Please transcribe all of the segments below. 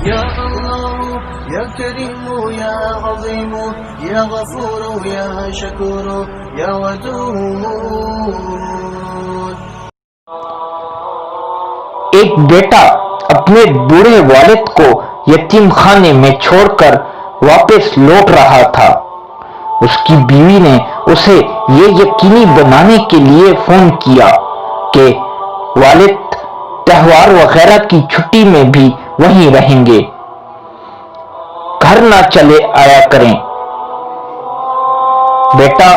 يا الله يا كريم يا عظيم يا غفور يا شكور يا ودود. ایک بیٹا اپنے بوڑھے والد کو یتیم خانے میں چھوڑ کر واپس لوٹ رہا تھا. اس کی بیوی نے اسے یہ یقینی بنانے کے لیے فون کیا کہ والد تہوار وغیرہ کی چھٹی میں بھی وہیں رہیں گے، گھر نہ چلے آیا کریں. بیٹا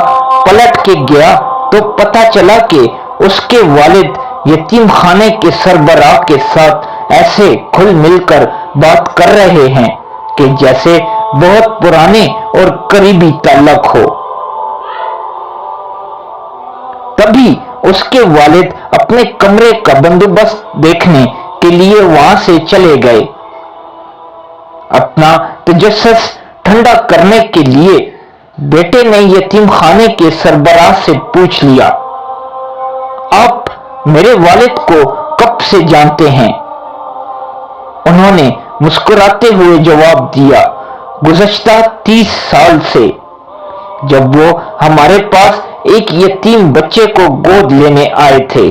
پلٹ کے گیا تو پتہ چلا کہ اس کے والد یتیم خانے کے سربراہ کے ساتھ ایسے کھل مل کر بات کر رہے ہیں کہ جیسے بہت پرانے اور قریبی تعلق ہو. تبھی اس کے والد اپنے کمرے کا بندوبست دیکھنے کے لیے وہاں سے چلے گئے. اپنا تجسس ٹھنڈا کرنے کے لیے بیٹے نے یتیم خانے کے سربراہ سے پوچھ لیا، آپ میرے والد کو کب سے جانتے ہیں؟ انہوں نے مسکراتے ہوئے جواب دیا، گزشتہ 30 سال سے، جب وہ ہمارے پاس ایک یتیم بچے کو گود لینے آئے تھے.